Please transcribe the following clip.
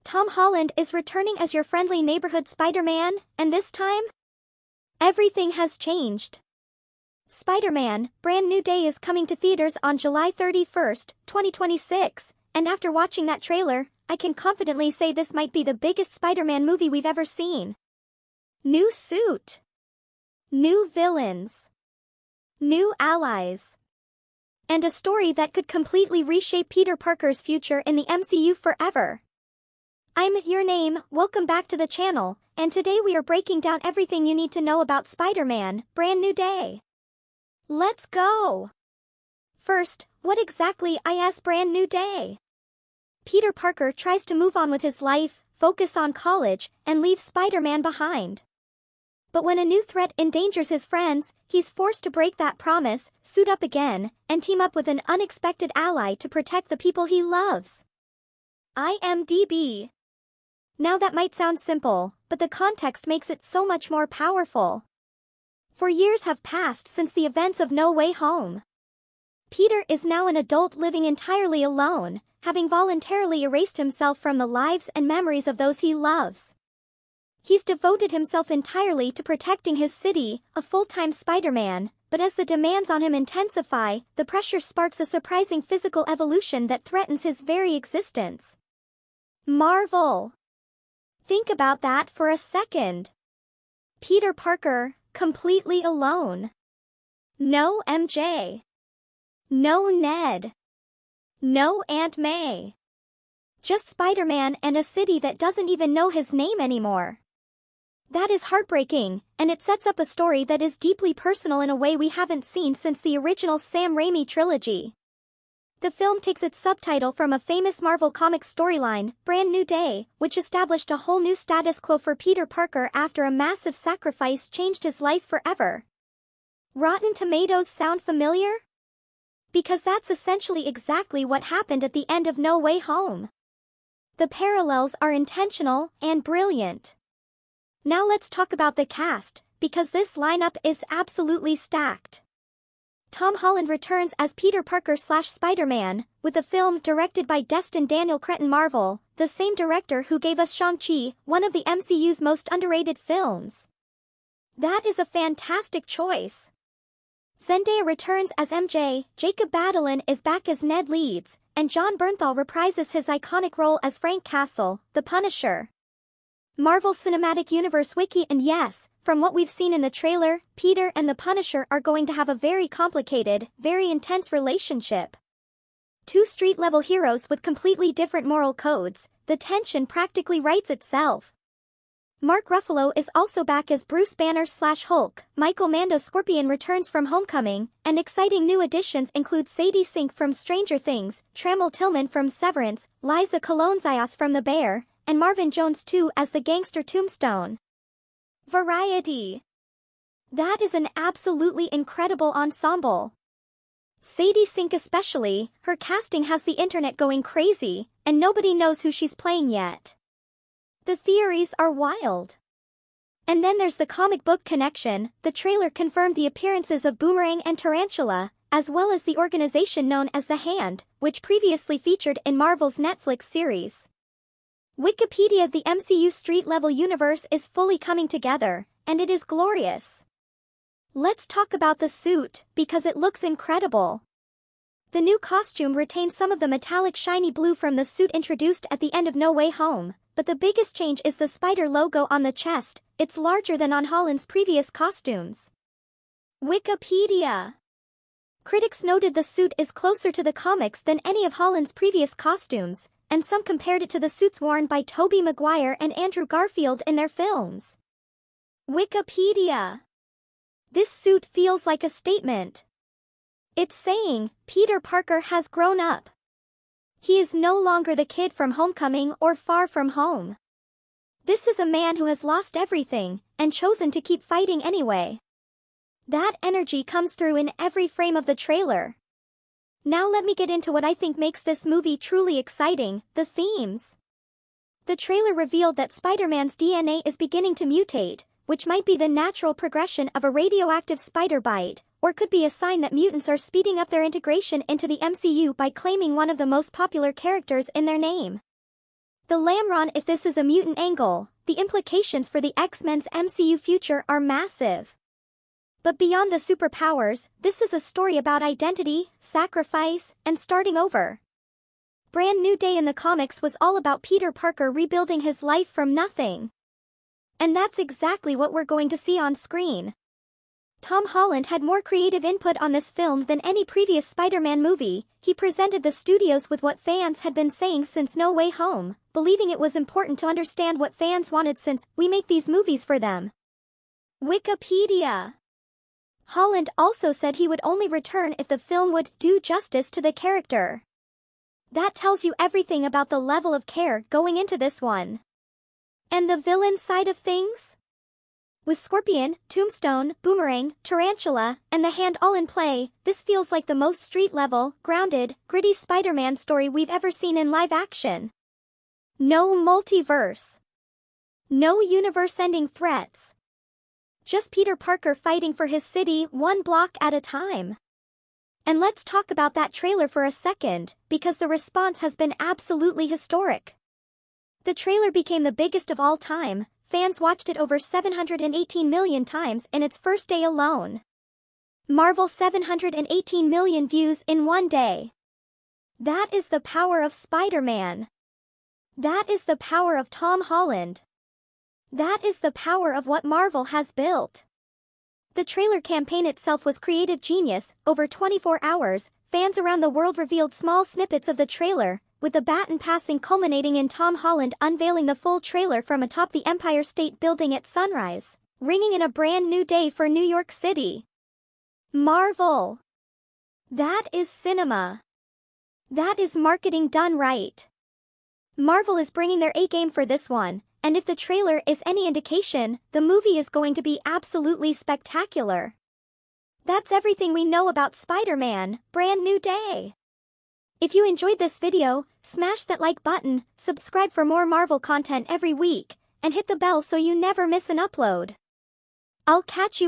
Tom Holland is returning as your friendly neighborhood Spider-Man, and this time, everything has changed. Spider-Man, Brand New Day is coming to theaters on July 31st, 2026, and after watching that trailer, I can confidently say this might be the biggest Spider-Man movie we've ever seen. New suit. New villains. New allies. And a story that could completely reshape Peter Parker's future in the MCU forever. I'm Your Name, welcome back to the channel, and today we are breaking down everything you need to know about Spider-Man, Brand New Day. Let's go! First, what exactly is Brand New Day? Peter Parker tries to move on with his life, focus on college, and leave Spider-Man behind. But when a new threat endangers his friends, he's forced to break that promise, suit up again, and team up with an unexpected ally to protect the people he loves. IMDb. Now that might sound simple, but the context makes it so much more powerful. 4 years have passed since the events of No Way Home. Peter is now an adult living entirely alone, having voluntarily erased himself from the lives and memories of those he loves. He's devoted himself entirely to protecting his city, a full-time Spider-Man, but as the demands on him intensify, the pressure sparks a surprising physical evolution that threatens his very existence. Marvel. Think about that for a second. Peter Parker, completely alone. No MJ. No Ned. No Aunt May. Just Spider-Man and a city that doesn't even know his name anymore. That is heartbreaking, and it sets up a story that is deeply personal in a way we haven't seen since the original Sam Raimi trilogy. The film takes its subtitle from a famous Marvel Comics storyline, Brand New Day, which established a whole new status quo for Peter Parker after a massive sacrifice changed his life forever. Rotten Tomatoes sound familiar? Because that's essentially exactly what happened at the end of No Way Home. The parallels are intentional and brilliant. Now let's talk about the cast, because this lineup is absolutely stacked. Tom Holland returns as Peter Parker/Spider-Man, with a film directed by Destin Daniel Cretton Marvel, the same director who gave us Shang-Chi, one of the MCU's most underrated films. That is a fantastic choice. Zendaya returns as MJ, Jacob Batalon is back as Ned Leeds, and Jon Bernthal reprises his iconic role as Frank Castle, the Punisher. Marvel Cinematic Universe Wiki, and yes, from what we've seen in the trailer, Peter and the Punisher are going to have a very complicated, very intense relationship. Two street-level heroes with completely different moral codes, the tension practically writes itself. Mark Ruffalo is also back as Bruce Banner/Hulk, Michael Mando Scorpion returns from Homecoming, and exciting new additions include Sadie Sink from Stranger Things, Trammell Tillman from Severance, Liza Colon-Zayas from The Bear, and Marvin Jones too as the gangster Tombstone. Variety. That is an absolutely incredible ensemble. Sadie Sink especially, her casting has the internet going crazy, and nobody knows who she's playing yet. The theories are wild. And then there's the comic book connection. The trailer confirmed the appearances of Boomerang and Tarantula, as well as the organization known as The Hand, which previously featured in Marvel's Netflix series. Wikipedia: the MCU street-level universe is fully coming together, and it is glorious. Let's talk about the suit, because it looks incredible. The new costume retains some of the metallic shiny blue from the suit introduced at the end of No Way Home, but the biggest change is the spider logo on the chest. It's larger than on Holland's previous costumes. Wikipedia. Critics noted the suit is closer to the comics than any of Holland's previous costumes, and some compared it to the suits worn by Tobey Maguire and Andrew Garfield in their films. Wikipedia. This suit feels like a statement. It's saying, Peter Parker has grown up. He is no longer the kid from Homecoming or Far From Home. This is a man who has lost everything, and chosen to keep fighting anyway. That energy comes through in every frame of the trailer. Now let me get into what I think makes this movie truly exciting, the themes. The trailer revealed that Spider-Man's DNA is beginning to mutate, which might be the natural progression of a radioactive spider bite, or could be a sign that mutants are speeding up their integration into the MCU by claiming one of the most popular characters in their name. The Lamron, if this is a mutant angle, the implications for the X-Men's MCU future are massive. But beyond the superpowers, this is a story about identity, sacrifice, and starting over. Brand New Day in the comics was all about Peter Parker rebuilding his life from nothing. And that's exactly what we're going to see on screen. Tom Holland had more creative input on this film than any previous Spider-Man movie. He presented the studios with what fans had been saying since No Way Home, believing it was important to understand what fans wanted since we make these movies for them. Wikipedia. Holland also said he would only return if the film would do justice to the character. That tells you everything about the level of care going into this one. And the villain side of things? With Scorpion, Tombstone, Boomerang, Tarantula, and the Hand all in play, this feels like the most street-level, grounded, gritty Spider-Man story we've ever seen in live action. No multiverse. No universe-ending threats. Just Peter Parker fighting for his city one block at a time. And let's talk about that trailer for a second, because the response has been absolutely historic. The trailer became the biggest of all time. Fans watched it over 718 million times in its first day alone. Marvel 718 million views in one day. That is the power of Spider-Man. That is the power of Tom Holland. That is the power of what Marvel has built. The trailer campaign itself was creative genius. Over 24 hours, fans around the world revealed small snippets of the trailer, with the baton passing culminating in Tom Holland unveiling the full trailer from atop the Empire State Building at sunrise, ringing in a brand new day for New York City. Marvel. That is cinema. That is marketing done right. Marvel is bringing their A-game for this one, and if the trailer is any indication, the movie is going to be absolutely spectacular. That's everything we know about Spider-Man, Brand New Day. If you enjoyed this video, smash that like button, subscribe for more Marvel content every week, and hit the bell so you never miss an upload. I'll catch you